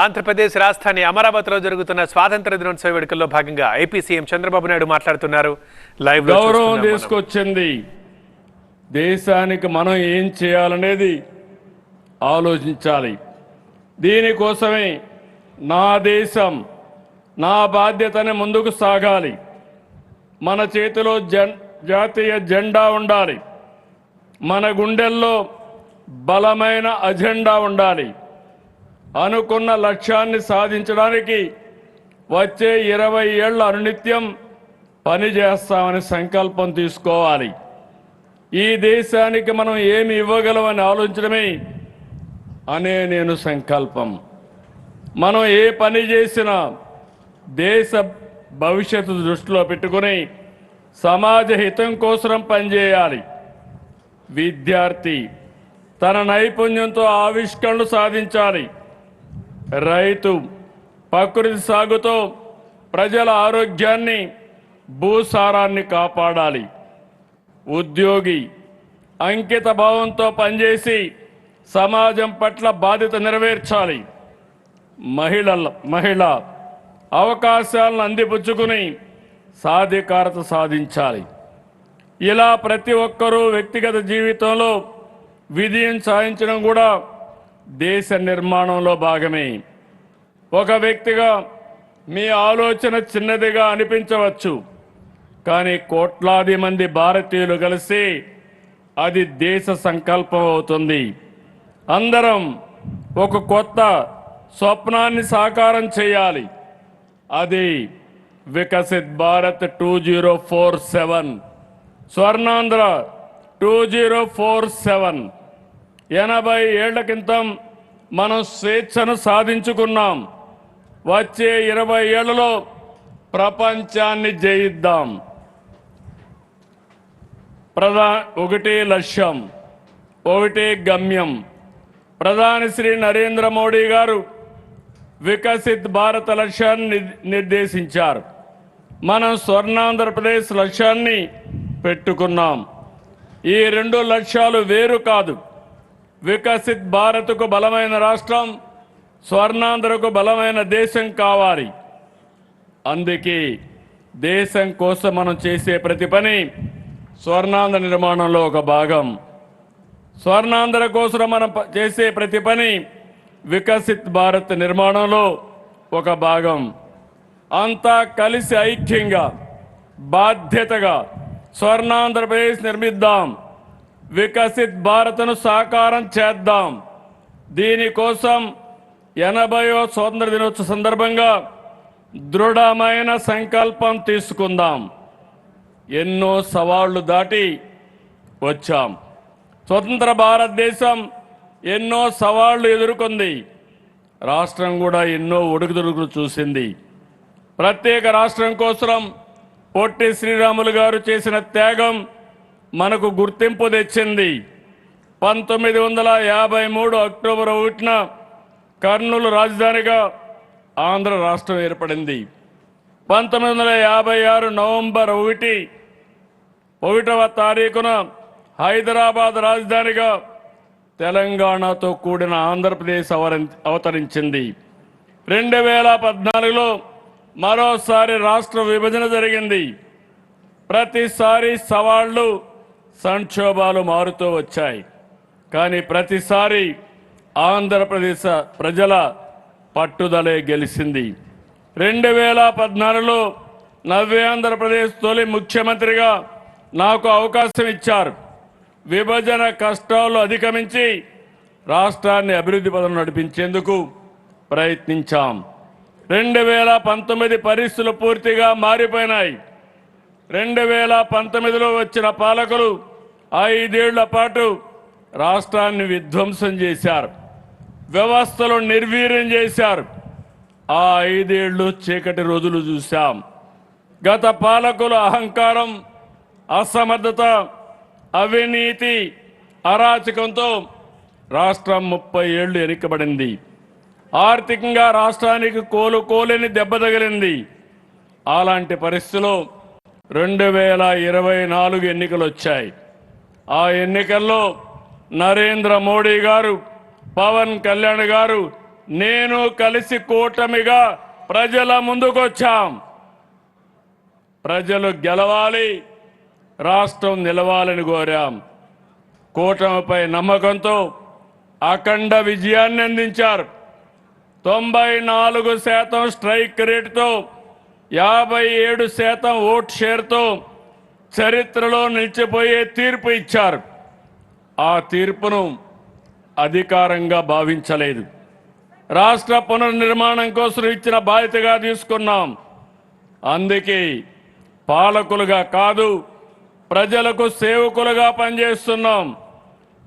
ఆంధ్రప్రదేశ్ రాజధాని అమరావతిలో జరుగుతున్న స్వాతంత్ర దినోత్సవ వేడుకల్లో భాగంగా ఏపీ సీఎం చంద్రబాబు నాయుడు మాట్లాడుతున్నారు. లైవ్ లో గౌరవం తీసుకొచ్చింది. దేశానికి మనం ఏం చేయాలనేది ఆలోచించాలి. దీనికోసమే నా దేశం నా బాధ్యతని ముందుకు సాగాలి. మన చేతిలో జాతీయ జెండా ఉండాలి. మన గుండెల్లో బలమైన అజెండా ఉండాలి. అనుకున్న లక్ష్యాన్ని సాధించడానికి వచ్చే 20 ఏళ్ల అనునిత్యం పనిచేస్తామని సంకల్పం తీసుకోవాలి. ఈ దేశానికి మనం ఏమి ఇవ్వగలమని ఆలోచించడమే నేను సంకల్పం. మనం ఏ పని చేసినా దేశ భవిష్యత్తు దృష్టిలో పెట్టుకుని సమాజ హితం కోసం పనిచేయాలి. విద్యార్థి తన నైపుణ్యంతో ఆవిష్కరణలు సాధించాలి. రైతు ప్రకృతి సాగుతో ప్రజల ఆరోగ్యాన్ని భూసారాన్ని కాపాడాలి. ఉద్యోగి అంకిత భావంతో సమాజం పట్ల బాధ్యత నెరవేర్చాలి. మహిళ అవకాశాలను అందిపుచ్చుకుని సాధికారత సాధించాలి. ఇలా ప్రతి ఒక్కరూ వ్యక్తిగత జీవితంలో విజయం సాధించడం కూడా దేశ నిర్మాణంలో భాగమే. ఒక వ్యక్తిగా మీ ఆలోచన చిన్నదిగా అనిపించవచ్చు, కానీ కోట్లాది మంది భారతీయులు కలిసి అది దేశ సంకల్పం అవుతుంది. అందరం ఒక కొత్త స్వప్నాన్ని సాకారం చేయాలి. అది వికసిత్ భారత్ 2047, స్వర్ణాంధ్ర 2047. 80 ఏళ్ల క్రితం మనం స్వేచ్ఛను సాధించుకున్నాం. వచ్చే 20 ఏళ్లలో ప్రపంచాన్ని జయిద్దాం. ఒకటే లక్ష్యం, ఒకటే గమ్యం. ప్రధాని శ్రీ నరేంద్ర మోడీ గారు వికసిత్ భారత లక్ష్యాన్ని నిర్దేశించారు. మనం స్వర్ణాంధ్రప్రదేశ్ లక్ష్యాన్ని పెట్టుకున్నాం. ఈ 2 లక్ష్యాలు వేరు కాదు. వికసిత్ భారత్కు బలమైన రాష్ట్రం, స్వర్ణాంధ్రకు బలమైన దేశం కావాలి. అందుకే దేశం కోసం మనం చేసే ప్రతి పని స్వర్ణాంధ్ర నిర్మాణంలో ఒక భాగం. స్వర్ణాంధ్ర కోసం మనం చేసే ప్రతి పని వికసిత్ భారత్ నిర్మాణంలో ఒక భాగం. అంతా కలిసి ఐక్యంగా బాధ్యతగా స్వర్ణాంధ్రప్రదేశ్ నిర్మిద్దాం. వికసిత్ భారత్ను సాకారం చేద్దాం. దీనికోసం 80వ స్వాతంత్ర దినోత్సవ సందర్భంగా దృఢమైన సంకల్పం తీసుకుందాం. ఎన్నో సవాళ్లు దాటి వచ్చాం. స్వతంత్ర భారతదేశం ఎన్నో సవాళ్లు ఎదుర్కొంది. రాష్ట్రం కూడా ఎన్నో ఒడుకుదొడుకులు చూసింది. ప్రత్యేక రాష్ట్రం కోసం పొట్టి శ్రీరాములు గారు చేసిన త్యాగం మనకు గుర్తింపు తెచ్చింది. 1953 అక్టోబర్ 1న కర్నూలు రాజధానిగా ఆంధ్ర రాష్ట్రం ఏర్పడింది. 1956 నవంబర్ 1వ తారీఖున హైదరాబాద్ రాజధానిగా తెలంగాణతో కూడిన ఆంధ్రప్రదేశ్ అవతరించింది. 2014లో మరోసారి రాష్ట్ర విభజన జరిగింది. ప్రతిసారి సవాళ్లు సంక్షోభాలు మారుతూ వచ్చాయి. కానీ ప్రతిసారి ఆంధ్రప్రదేశ్ ప్రజల పట్టుదలే గెలిచింది. 2014లో నవ్య ఆంధ్రప్రదేశ్ తొలి ముఖ్యమంత్రిగా నాకు అవకాశం ఇచ్చారు. విభజన కష్టాలు అధిగమించి రాష్ట్రాన్ని అభివృద్ధి పథంలో నడిపించేందుకు ప్రయత్నించాం. 2019 పరిస్థితులు పూర్తిగా మారిపోయినాయి. 2019లో వచ్చిన పాలకులు 5 ఏళ్ల పాటు రాష్ట్రాన్ని విధ్వంసం చేశారు. వ్యవస్థలు నిర్వీర్యం చేశారు. ఆ 5 ఏళ్లు చీకటి రోజులు చూశాం. గత పాలకుల అహంకారం, అసమర్థత, అవినీతి, అరాచకంతో రాష్ట్రం 30 ఏళ్లు వెనుకబడింది. ఆర్థికంగా రాష్ట్రానికి కోలుకోలేని దెబ్బ తగిలింది. అలాంటి పరిస్థితుల్లో 2024 ఎన్నికలు వచ్చాయి. ఆ ఎన్నికల్లో నరేంద్ర మోడీ గారు, పవన్ కళ్యాణ్ గారు నేను కలిసి కూటమిగా ప్రజల ముందుకొచ్చాం. ప్రజలు గెలవాలి, రాష్ట్రం నిలవాలని కోరాం. కూటమిపై నమ్మకంతో అఖండ విజయాన్ని అందించారు. 94% స్ట్రైక్ రేటుతో 57% ఓట్ షేర్తో చరిత్రలో నిలిచిపోయే తీర్పు ఇచ్చారు. ఆ తీర్పును అధికారంగా భావించలేదు. రాష్ట్ర పునర్నిర్మాణం కోసం ఇచ్చిన బాధ్యతగా తీసుకున్నాం. అందుకే పాలకులుగా కాదు, ప్రజలకు సేవకులుగా పనిచేస్తున్నాం.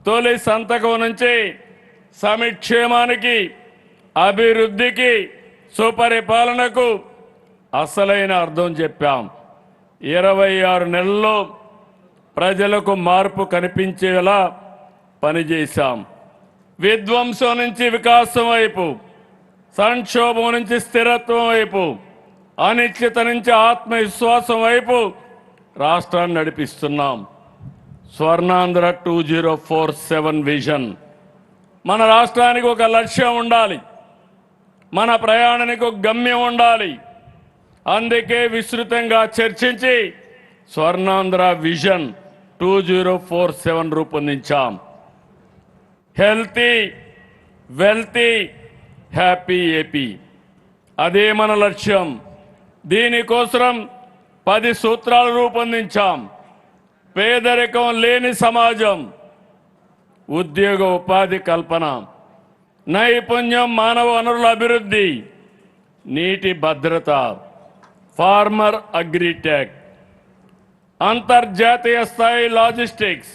తొలి సంతకం నుంచి సంక్షేమానికి, అభివృద్ధికి, సుపరిపాలనకు అసలైన అర్థం చెప్పాం. 26 నెలల్లో ప్రజలకు మార్పు కనిపించేలా పనిచేశాం. విధ్వంసం నుంచి వికాసం వైపు, సంక్షోభం నుంచి స్థిరత్వం వైపు, అనిశ్చిత నుంచి ఆత్మవిశ్వాసం వైపు రాష్ట్రాన్ని నడిపిస్తున్నాం. స్వర్ణాంధ్ర 2047 విజన్. మన రాష్ట్రానికి ఒక లక్ష్యం ఉండాలి, మన ప్రయాణానికి ఒక గమ్యం ఉండాలి. అందుకే విస్తృతంగా చర్చించి స్వర్ణాంధ్ర విజన్ 2047 రూపొందించాం. హెల్తీ, వెల్తీ, హ్యాపీ ఏపీ, అదే మన లక్ష్యం. దీనికోసం 10 సూత్రాలు రూపొందించాం. పేదరికం లేని సమాజం, ఉద్యోగ ఉపాధి కల్పన, నైపుణ్యం, మానవ వనరుల అభివృద్ధి, నీటి భద్రత, ఫార్మర్ అగ్రిటెక్, అంతర్జాతీయ స్థాయి లాజిస్టిక్స్,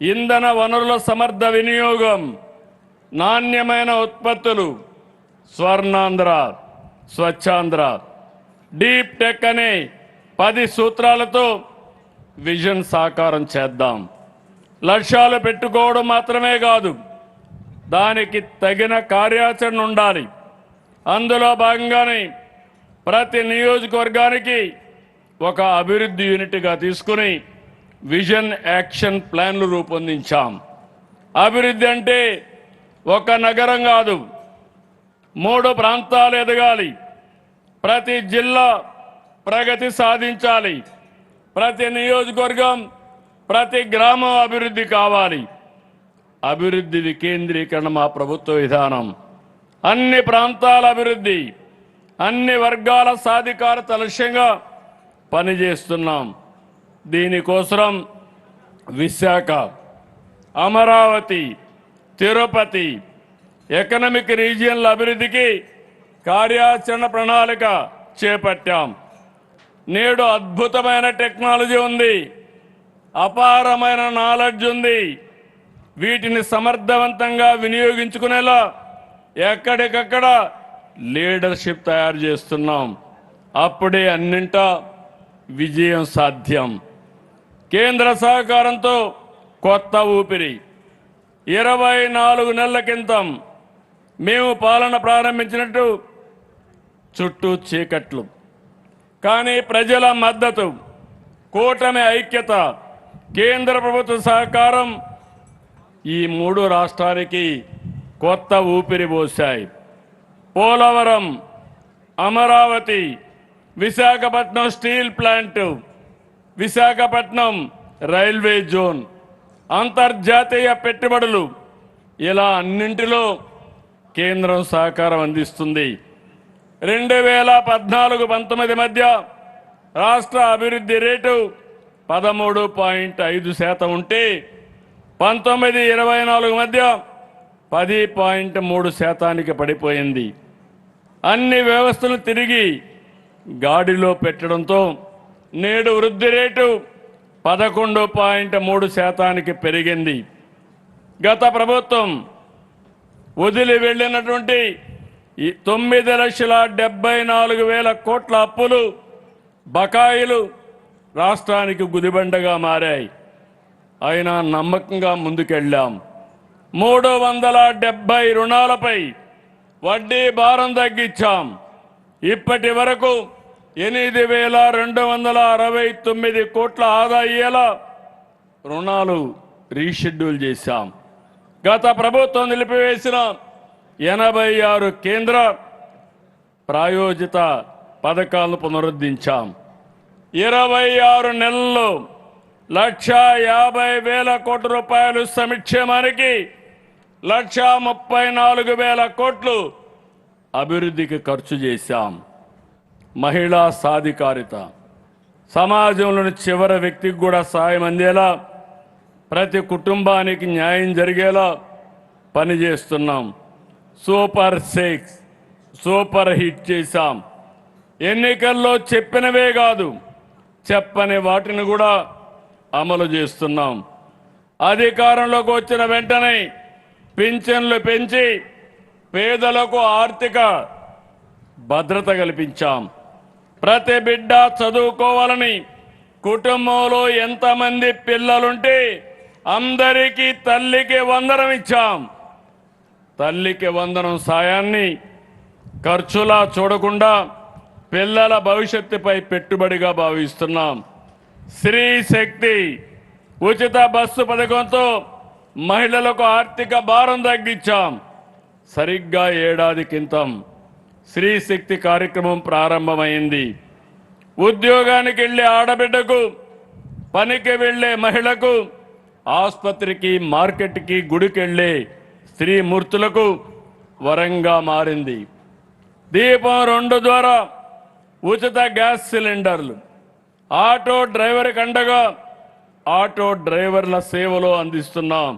ఇంధన వనరుల సమర్థ వినియోగం, నాణ్యమైన ఉత్పత్తులు, స్వర్ణాంధ్ర, స్వచ్ఛాంధ్ర, డీప్ టెక్ అనే 10 సూత్రాలతో విజన్ సాకారం చేద్దాం. లక్ష్యాలు పెట్టుకోవడం మాత్రమే కాదు, దానికి తగిన కార్యాచరణ ఉండాలి. అందులో భాగంగానే ప్రతి నియోజకవర్గానికి ఒక అభివృద్ధి యూనిట్గా తీసుకుని విజన్ యాక్షన్ ప్లాన్లు రూపొందించాం. అభివృద్ధి అంటే ఒక నగరం కాదు, 3 ప్రాంతాలు ఎదగాలి. ప్రతి జిల్లా ప్రగతి సాధించాలి. ప్రతి నియోజకవర్గం, ప్రతి గ్రామం అభివృద్ధి కావాలి. అభివృద్ధి వికేంద్రీకరణ మా ప్రభుత్వ విధానం. అన్ని ప్రాంతాల అభివృద్ధి, అన్ని వర్గాల సాధికారత లక్ష్యంగా పనిచేస్తున్నాం. దీనికోసం విశాఖ, అమరావతి, తిరుపతి ఎకనామిక్ రీజియన్ల అభివృద్ధికి కార్యాచరణ ప్రణాళిక చేపట్టాం. నేడు అద్భుతమైన టెక్నాలజీ ఉంది, అపారమైన నాలెడ్జ్ ఉంది. వీటిని సమర్థవంతంగా వినియోగించుకునేలా ఎక్కడికక్కడ లీడర్షిప్ తయారు చేస్తున్నాం. అప్పుడే అన్నింటా విజయం సాధ్యం. కేంద్ర సహకారంతో కొత్త ఊపిరి. 24 నెలల క్రితం మేము పాలన ప్రారంభించినట్టు చుట్టూ చీకట్లు, కానీ ప్రజల మద్దతు, కూటమి ఐక్యత, కేంద్ర ప్రభుత్వ సహకారం ఈ 3 రాష్ట్రానికి కొత్త ఊపిరి పోశాయి. Polavaram, Amaravati, Visakhapatnam steel plant, Visakhapatnam railway zone, అంతర్జాతీయ పెట్టుబడులు, ఇలా అన్నింటిలో కేంద్రం సహకారం అందిస్తుంది. 2014-19 మధ్య రాష్ట్ర అభివృద్ధి రేటు 13.5% ఉంటే 19-24 మధ్య 10.3% పడిపోయింది. అన్ని వ్యవస్థలు తిరిగి గాడిలో పెట్టడంతో నేడు వృద్ధి రేటు 11.3% పెరిగింది. గత ప్రభుత్వం వదిలి వెళ్ళినటువంటి 9,74,000 కోట్ల అప్పులు, బకాయిలు రాష్ట్రానికి గుదిబండగా మారాయి. అయినా నమ్మకంగా ముందుకెళ్ళాం. 370 రుణాలపై వడ్డీ భారం తగ్గించాం. ఇప్పటి వరకు 8,269 కోట్ల ఆదా అయ్యేలా రుణాలు రీషెడ్యూల్ చేశాం. గత ప్రభుత్వం నిలిపివేసిన 86 కేంద్ర ప్రాయోజిత పథకాలను పునరుద్ధరించాం. 26 నెలల్లో 1,50,000 కోట్ల రూపాయలు సంక్షేమానికి, 1,34,000 కోట్లు అభివృద్ధికి ఖర్చు చేశాం. మహిళా సాధికారిత, సమాజంలోని చివరి వ్యక్తికి కూడా సాయం అందేలా, ప్రతి కుటుంబానికి న్యాయం జరిగేలా పనిచేస్తున్నాం. సూపర్ 6 సూపర్ హిట్ చేశాం. ఎన్నికల్లో చెప్పినవే కాదు, చెప్పని వాటిని కూడా అమలు చేస్తున్నాం. అధికారంలోకి వచ్చిన వెంటనే పింఛన్లు పెంచి పేదలకు ఆర్థిక భద్రత కల్పించాం. ప్రతి బిడ్డ చదువుకోవాలని, కుటుంబంలో ఎంతమంది పిల్లలుంటే అందరికీ తల్లికి వందనం ఇచ్చాం. తల్లికి వందనం సాయాన్ని ఖర్చులా చూడకుండా పిల్లల భవిష్యత్తుపై పెట్టుబడిగా భావిస్తున్నాం. స్త్రీ శక్తి ఉచిత బస్సు పథకంతో మహిళలకు ఆర్థిక భారం తగ్గించాం. సరిగ్గా ఏడాది క్రితం స్త్రీ శక్తి కార్యక్రమం ప్రారంభమైంది. ఉద్యోగానికి వెళ్లే ఆడబిడ్డకు, పనికి వెళ్లే మహిళకు, ఆసుపత్రికి, మార్కెట్కి, గుడికి వెళ్లే స్త్రీ మూర్తులకు వరంగా మారింది. దీపం 2 ద్వారా ఉచిత గ్యాస్ సిలిండర్లు, ఆటో డ్రైవర్కి అండగా ఆటో డ్రైవర్ల సేవలో అందిస్తున్నాం.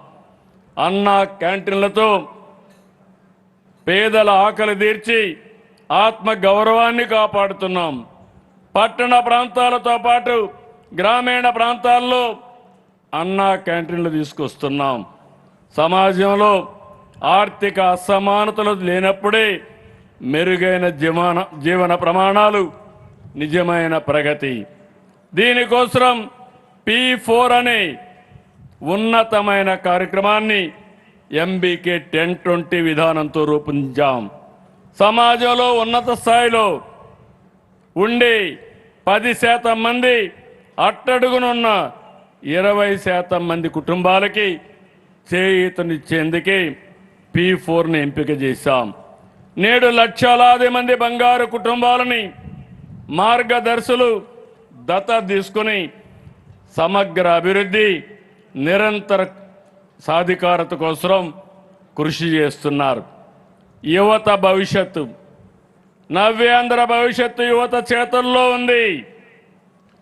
అన్న క్యాంటీన్లతో పేదల ఆకలి తీర్చి ఆత్మ గౌరవాన్ని కాపాడుతున్నాం. పట్టణ ప్రాంతాలతో పాటు గ్రామీణ ప్రాంతాల్లో అన్న క్యాంటీన్లు తీసుకొస్తున్నాం. సమాజంలో ఆర్థిక అసమానతలు లేనప్పుడే మెరుగైన జీవన ప్రమాణాలు, నిజమైన ప్రగతి. దీనికోసం P4 అనే ఉన్నతమైన కార్యక్రమాన్ని MBK 1020 విధానంతో రూపొందించాం. సమాజంలో ఉన్నత స్థాయిలో ఉండి 10% మంది, అట్టడుగునున్న 20% మంది కుటుంబాలకి చేయూతనిచ్చేందుకే P4ని ఎంపిక చేశాం. నేడు లక్షలాది మంది బంగారు కుటుంబాలని మార్గదర్శులు దత్తత తీసుకుని సమగ్ర అభివృద్ధి, నిరంతర సాధికారత కోసం కృషి చేస్తున్నారు. యువత భవిష్యత్తు, నవ్యాంధ్ర భవిష్యత్తు యువత చేతుల్లో ఉంది.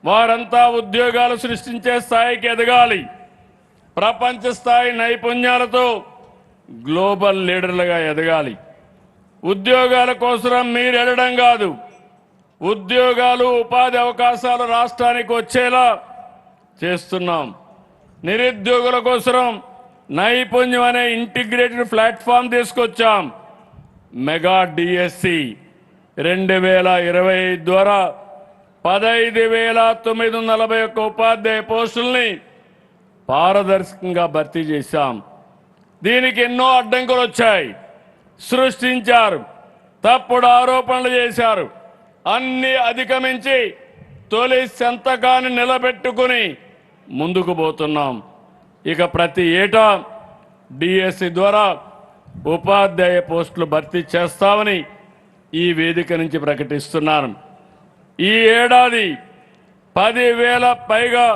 వారంతా ఉద్యోగాలు సృష్టించే స్థాయికి ఎదగాలి. ప్రపంచ స్థాయి నైపుణ్యాలతో గ్లోబల్ లీడర్లుగా ఎదగాలి. ఉద్యోగాల కోసం మీరు వెళ్ళడం కాదు, ఉద్యోగాలు, ఉపాధి అవకాశాలు రాష్ట్రానికి వచ్చేలా చేస్తున్నాం. నిరుద్యోగుల కోసం నైపుణ్యం అనే ఇంటిగ్రేటెడ్ ప్లాట్ఫామ్ తీసుకొచ్చాం. మెగా డిఎస్సి 2025 ద్వారా 15,941 ఉపాధ్యాయ పోస్టుల్ని పారదర్శకంగా భర్తీ చేశాం. దీనికి ఎన్నో అడ్డంకులు వచ్చాయి, సృష్టించారు, తప్పుడు ఆరోపణలు చేశారు. అన్ని అధిగమించి తొలి సంతకాన్ని నిలబెట్టుకుని ముందుకు పోతున్నాం. ఇక ప్రతి ఏటా డిఎస్సి ద్వారా ఉపాధ్యాయ పోస్టులు భర్తీ చేస్తామని ఈ వేదిక నుంచి ప్రకటిస్తున్నాను. ఈ ఏడాది 10,000 పైగా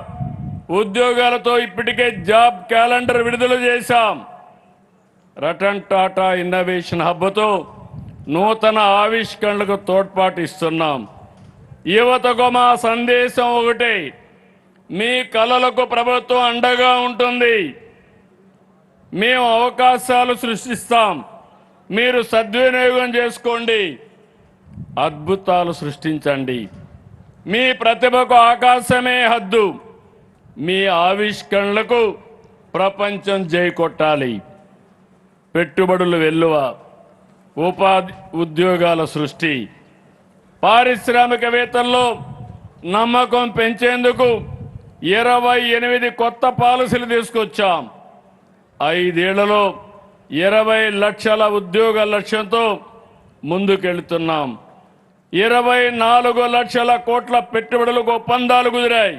ఉద్యోగాలతో ఇప్పటికే జాబ్ క్యాలెండర్ విడుదల చేశాం. రతన్ టాటా ఇన్నోవేషన్ హబ్తో నూతన ఆవిష్కరణలకు తోడ్పాటు ఇస్తున్నాం. యువతకు మా సందేశం ఒకటే, మీ కలలకు ప్రభుత్వం అండగా ఉంటుంది. మేము అవకాశాలు సృష్టిస్తాం, మీరు సద్వినియోగం చేసుకోండి, అద్భుతాలు సృష్టించండి. మీ ప్రతిభకు ఆకాశమే హద్దు. మీ ఆవిష్కరణలకు ప్రపంచం జై కొట్టాలి. పెట్టుబడులు వెల్లువ, ఉపాధి ఉద్యోగాల సృష్టి, పారిశ్రామికవేత్తల్లో నమ్మకం పెంచేందుకు 28 కొత్త పాలసీలు తీసుకొచ్చాం. 5 ఏళ్లలో 20 లక్షల ఉద్యోగ లక్ష్యంతో ముందుకెళ్తున్నాం. 24 లక్షల కోట్ల పెట్టుబడులకు ఒప్పందాలు కుదిరాయి.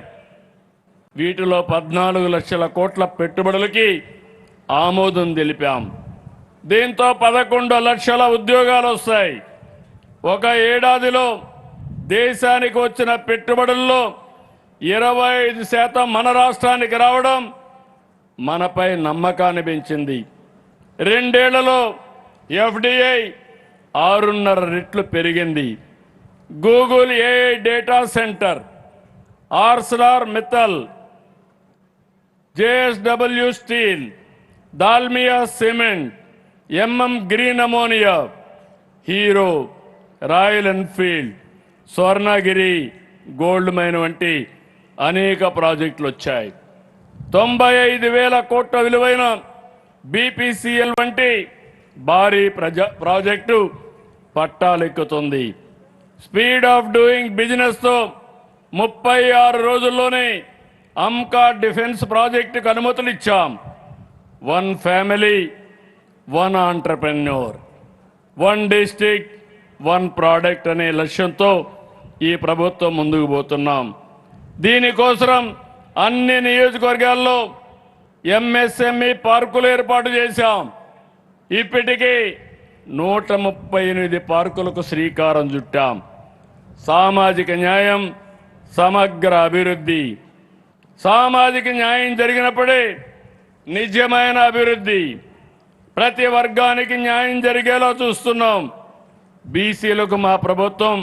వీటిలో 14 లక్షల కోట్ల పెట్టుబడులకి ఆమోదం తెలిపాం. దీంతో 11 లక్షల ఉద్యోగాలు వస్తాయి. ఒక ఏడాదిలో దేశానికి వచ్చిన పెట్టుబడుల్లో 25% మన రాష్ట్రానికి రావడం మనపై నమ్మకాన్ని పెంచింది. 2 ఏళ్లలో ఎఫ్డిఐ 6.5 రెట్లు పెరిగింది. Google AI data centre, Arcelor Mittal, JSW steel, Dalmia cement, green ammonia, Hero, Royal Enfield, Swarnagiri gold mine వంటి అనేక ప్రాజెక్టులు వచ్చాయి. 95,000 కోట్ల విలువైన బీపీసీఎల్ వంటి భారీ ప్రాజెక్టు పట్టాలెక్కుతుంది. స్పీడ్ ఆఫ్ డూయింగ్ బిజినెస్తో 36 రోజుల్లోనే అమ్కా డిఫెన్స్ ప్రాజెక్టుకు అనుమతులు ఇచ్చాం. 1 ఫ్యామిలీ 1 ఆంటర్ప్రెన్యూర్, 1 డిస్ట్రిక్ట్ 1 ప్రోడక్ట్ అనే లక్ష్యంతో ఈ ప్రభుత్వం ముందుకు పోతున్నాం. దీనికోసం అన్ని నియోజకవర్గాల్లో ఎంఎస్ఎంఈ పార్కులు ఏర్పాటు చేశాం. ఇప్పటికీ 138 పార్కులకు శ్రీకారం చుట్టాం. సామాజిక న్యాయం, సమగ్ర అభివృద్ధి. సామాజిక న్యాయం జరిగినప్పుడే నిజమైన అభివృద్ధి. ప్రతి వర్గానికి న్యాయం జరిగేలా చూస్తున్నాం. బీసీలకు మా ప్రభుత్వం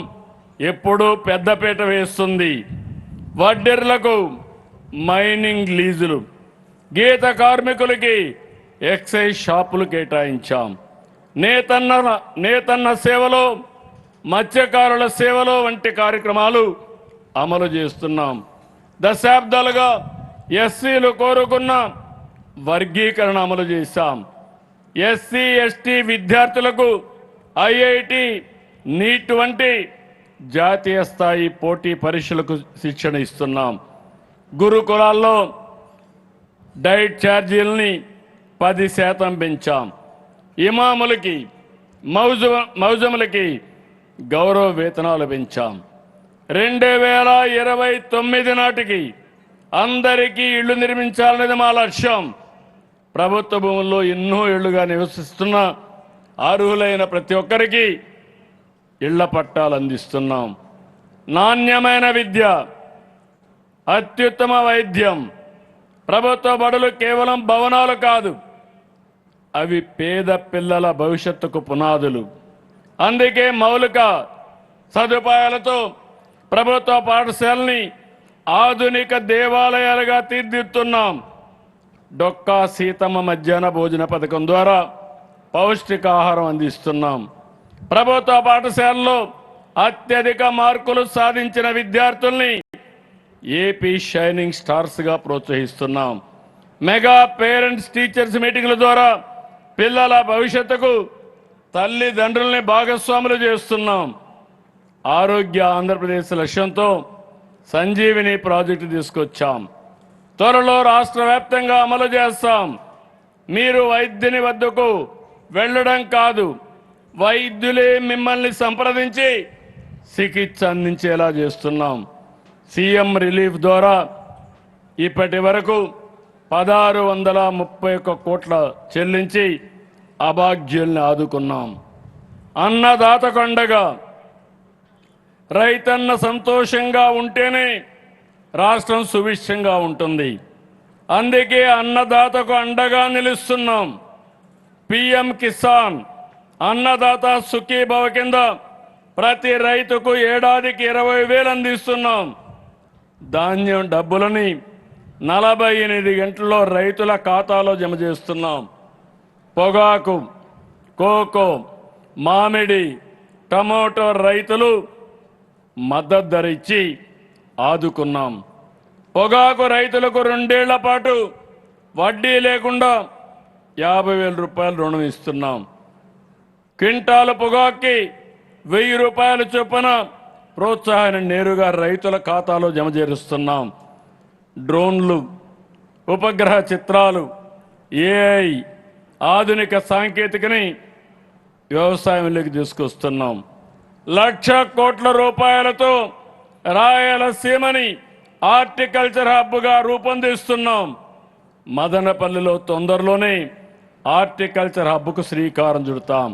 ఎప్పుడూ పెద్దపీట వేస్తుంది. వడ్డెర్లకు మైనింగ్ లీజులు, గీత కార్మికులకి ఎక్సైజ్ షాపులు కేటాయించాం. నేతన్న సేవలో, మత్స్యకారుల సేవలో వంటి కార్యక్రమాలు అమలు చేస్తున్నాం. దశాబ్దాలుగా ఎస్సీలు కోరుకున్న వర్గీకరణ అమలు చేశాం. ఎస్సీ ఎస్టీ విద్యార్థులకు ఐఐటి, నీట్ వంటి జాతీయ స్థాయి పోటీ పరీక్షలకు శిక్షణ ఇస్తున్నాం. గురుకులాల్లో డైట్ ఛార్జీలని 10% పెంచాం. ఇమాములకి, మౌజములకి గౌరవ వేతనాలు పెంచాం. 2029 నాటికి అందరికీ ఇళ్లు నిర్మించాలనేది మా లక్ష్యం. ప్రభుత్వ భూముల్లో ఎన్నో ఏళ్లుగా నివసిస్తున్న అర్హులైన ప్రతి ఒక్కరికి ఇళ్ల పట్టాలు అందిస్తున్నాం. నాణ్యమైన విద్య, అత్యుత్తమ వైద్యం. ప్రభుత్వ బడులు కేవలం భవనాలు కాదు, అవి పేద పిల్లల భవిష్యత్తుకు పునాదులు. అందుకే మౌలిక సదుపాయాలతో ప్రభుత్వ పాఠశాలని ఆధునిక దేవాలయాలుగా తీర్చిదిద్దుతున్నాం. డొక్కా సీతమ్మ మధ్యాహ్న భోజన పథకం ద్వారా పౌష్టికాహారం అందిస్తున్నాం. ప్రభుత్వ పాఠశాలలో అత్యధిక మార్కులు సాధించిన విద్యార్థుల్ని ఏపీ షైనింగ్ స్టార్స్గా ప్రోత్సహిస్తున్నాం. మెగా పేరెంట్స్ టీచర్స్ మీటింగ్ల ద్వారా పిల్లల భవిష్యత్తుకు తల్లిదండ్రుల్ని భాగస్వాములు చేస్తున్నాం. ఆరోగ్య ఆంధ్రప్రదేశ్ లక్ష్యంతో సంజీవిని ప్రాజెక్టు తీసుకొచ్చాం. త్వరలో రాష్ట్ర వ్యాప్తంగా అమలు చేస్తాం. మీరు వైద్యుని వద్దకు వెళ్ళడం కాదు, వైద్యులే మిమ్మల్ని సంప్రదించి చికిత్స అందించేలా చేస్తున్నాం. సీఎం రిలీఫ్ ద్వారా ఇప్పటి వరకు 1631 కోట్ల చెల్లించి అభాగ్యుల్ని ఆదుకున్నాం. అన్నదాతకు అండగా, రైతన్న సంతోషంగా ఉంటేనే రాష్ట్రం సుభిక్షంగా ఉంటుంది. అందుకే అన్నదాతకు అండగా నిలుస్తున్నాం. పిఎం కిసాన్, అన్నదాత సుఖీభవ కింద ప్రతి రైతుకు ఏడాదికి 20,000 అందిస్తున్నాం. ధాన్యం డబ్బులని 48 గంటల్లో రైతుల ఖాతాలో జమ చేస్తున్నాం. పొగాకు, కోకో, మామిడి, టమోటో రైతులు మద్దతు ధర ఇచ్చి ఆదుకున్నాం. పొగాకు రైతులకు 2 ఏళ్ల పాటు వడ్డీ లేకుండా 50,000 రూపాయలు రుణం ఇస్తున్నాం. క్వింటాలు పొగాకుకి 1000 రూపాయల చొప్పున ప్రోత్సాహాన్ని నేరుగా రైతుల ఖాతాలో జమ చేరుస్తున్నాం. డ్రోన్లు, ఉపగ్రహ చిత్రాలు, ఏఐ, ఆధునిక సాంకేతికని వ్యవసాయంలోకి తీసుకొస్తున్నాం. 1,00,000 కోట్ల రూపాయలతో రాయలసీమని హార్టికల్చర్ హబ్గా రూపొందిస్తున్నాం. మదనపల్లిలో తొందరలోనే హార్టికల్చర్ హబ్కు శ్రీకారం చుడతాం.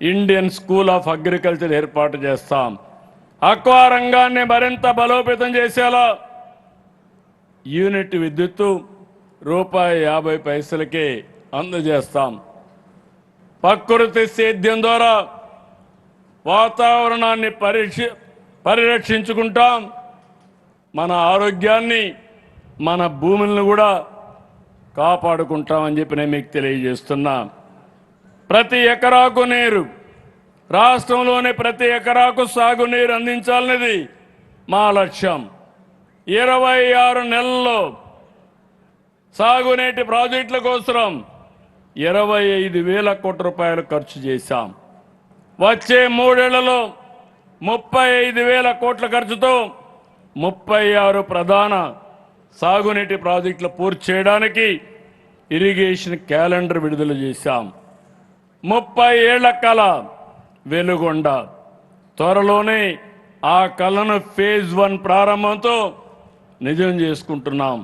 ఇండియన్ స్కూల్ ఆఫ్ అగ్రికల్చర్ ఏర్పాటు చేస్తాం. అక్వా రంగాన్ని మరింత బలోపేతం చేసేలా యూనిట్ విద్యుత్తు ₹50 అందజేస్తాం. ప్రకృతి సేద్యం ద్వారా వాతావరణాన్ని పరిరక్షించుకుంటాం. మన ఆరోగ్యాన్ని, మన భూములను కూడా కాపాడుకుంటామని చెప్పి నేను మీకు తెలియజేస్తున్నా. ప్రతి ఎకరాకు నీరు, రాష్ట్రంలోని ప్రతి ఎకరాకు సాగునీరు అందించాలనేది మా లక్ష్యం. 26 నెలల్లో సాగునీటి ప్రాజెక్టుల కోసం 25,000 కోట్ల రూపాయలు ఖర్చు చేశాం. వచ్చే 3 ఏళ్లలో 35,000 కోట్ల ఖర్చుతో 36 ప్రధాన సాగునీటి ప్రాజెక్టులు పూర్తి చేయడానికి ఇరిగేషన్ క్యాలెండర్ విడుదల చేశాం. 30 ఏళ్ల కళ వెలుగొండ. త్వరలోనే ఆ కళను ఫేజ్ 1 ప్రారంభంతో నిజం చేసుకుంటున్నాం.